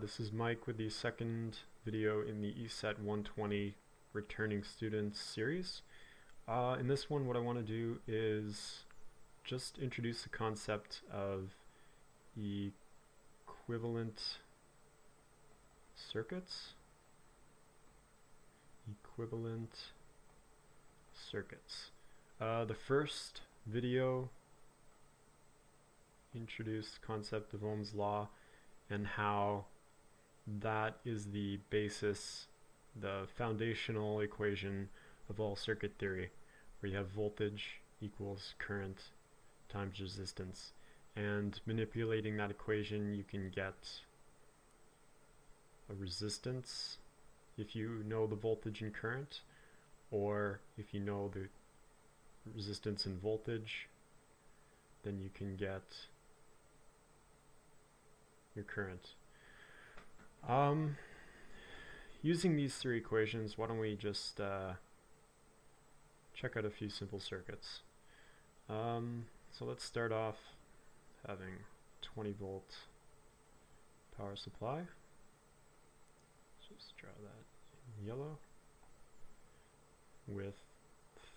This is Mike with the second video in the ESET 120 Returning Students series. In this one, what I want to do is just introduce the concept of equivalent circuits. The first video introduced the concept of Ohm's law and how that is the basis, the foundational equation of all circuit theory, where you have voltage equals current times resistance, and manipulating that equation you can get a resistance if you know the voltage and current, or if you know the resistance and voltage, then you can get your current. Using these three equations, why don't we just check out a few simple circuits. So let's start off having 20 volt power supply. Let's just draw that in yellow with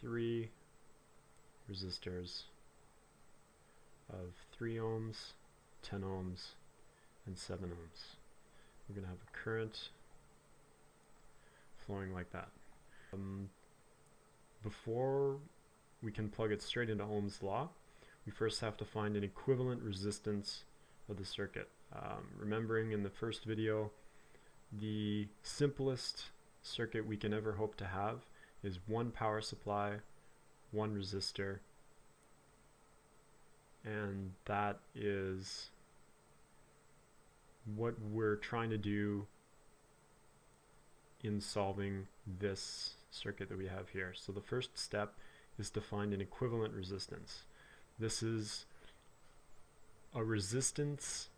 3 resistors of 3 ohms, 10 ohms, and 7 ohms. We're going to have a current flowing like that. Before we can plug it straight into Ohm's law, we first have to find an equivalent resistance of the circuit. Remembering in the first video, the simplest circuit we can ever hope to have is one power supply, one resistor, and that is what we're trying to do in solving this circuit that we have here. So the first step is to find an equivalent resistance. This is a resistance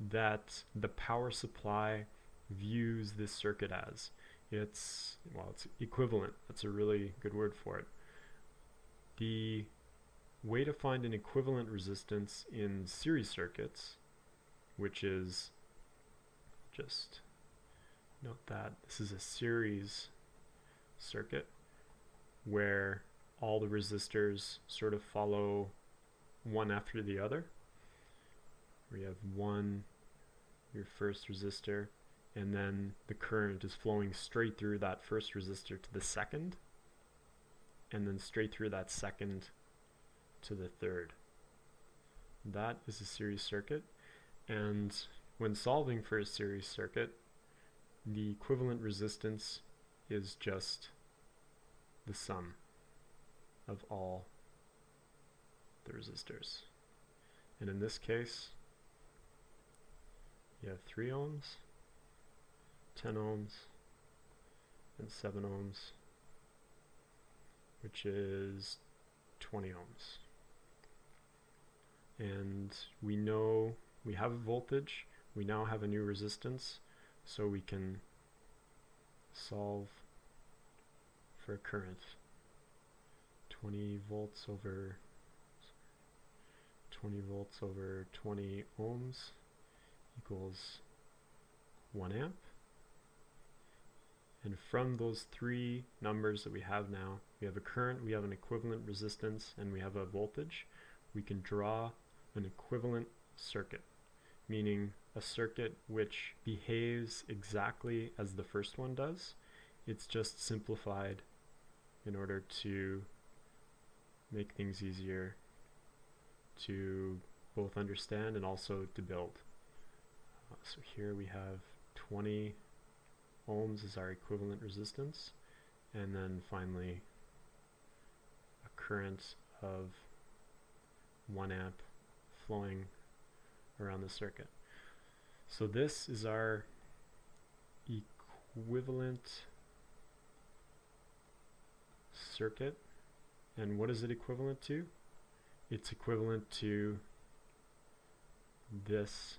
that the power supply views this circuit as. It's equivalent. That's a really good word for it. The way to find an equivalent resistance in series circuits, which is, just note that this is a series circuit where all the resistors sort of follow one after the other. We have your first resistor, and then the current is flowing straight through that first resistor to the second, and then straight through that second to the third. That is a series circuit, and when solving for a series circuit, the equivalent resistance is just the sum of all the resistors. And in this case, you have 3 ohms, 10 ohms, and 7 ohms, which is 20 ohms. And we know we have a voltage, we now have a new resistance, so we can solve for current. 20 volts over 20 ohms equals 1 amp. And from those 3 numbers that we have now, we have a current, we have an equivalent resistance, and we have a voltage. We can draw an equivalent circuit, meaning a circuit which behaves exactly as the first one does. It's just simplified in order to make things easier to both understand and also to build. So here we have 20 ohms as our equivalent resistance, and then finally a current of 1 amp flowing around the circuit. So this is our equivalent circuit. And what is it equivalent to? It's equivalent to this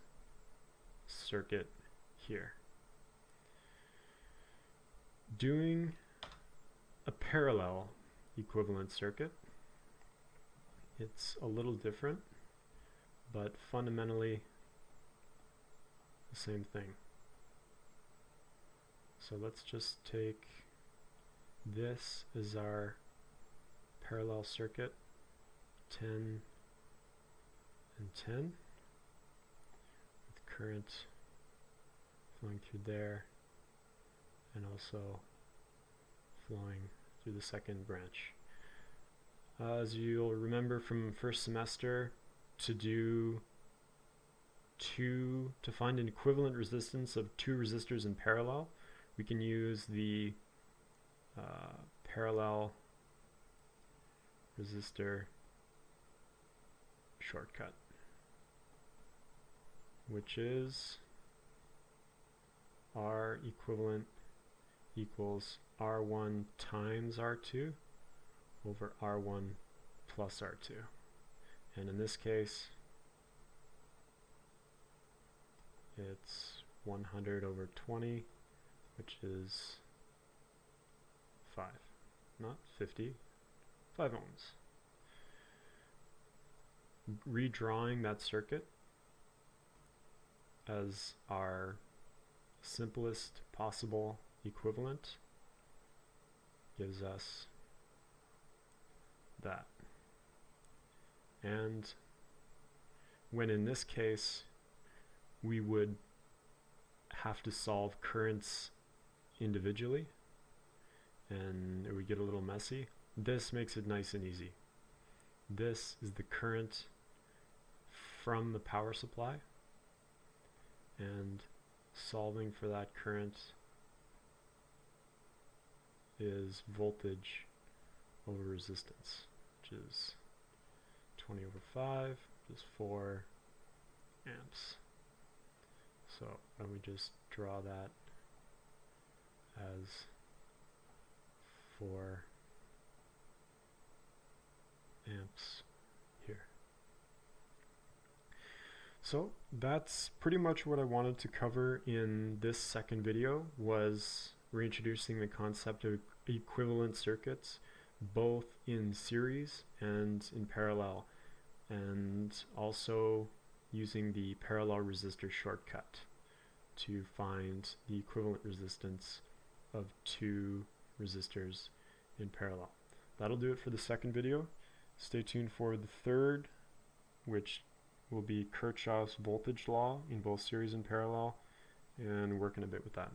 circuit here. Doing a parallel equivalent circuit, it's a little different, but fundamentally the same thing. So let's just take this as our parallel circuit, 10 and 10, with current flowing through there and also flowing through the second branch. As you'll remember from first semester, to find an equivalent resistance of two resistors in parallel, we can use the parallel resistor shortcut, which is R equivalent equals R1 times R2 over R1 plus R2. And in this case, it's 100 over 20, which is 5, not 50, 5 ohms. Redrawing that circuit as our simplest possible equivalent gives us that. And when in this case we would have to solve currents individually and it would get a little messy, this makes it nice and easy. This is the current from the power supply, and solving for that current is voltage over resistance, which is 20 over 5, which is 4 amps. So I would just draw that as 4 amps here. So that's pretty much what I wanted to cover in this second video, was reintroducing the concept of equivalent circuits, both in series and in parallel, and also using the parallel resistor shortcut to find the equivalent resistance of two resistors in parallel. That'll do it for the second video. Stay tuned for the third, which will be Kirchhoff's voltage law in both series and parallel, and working a bit with that.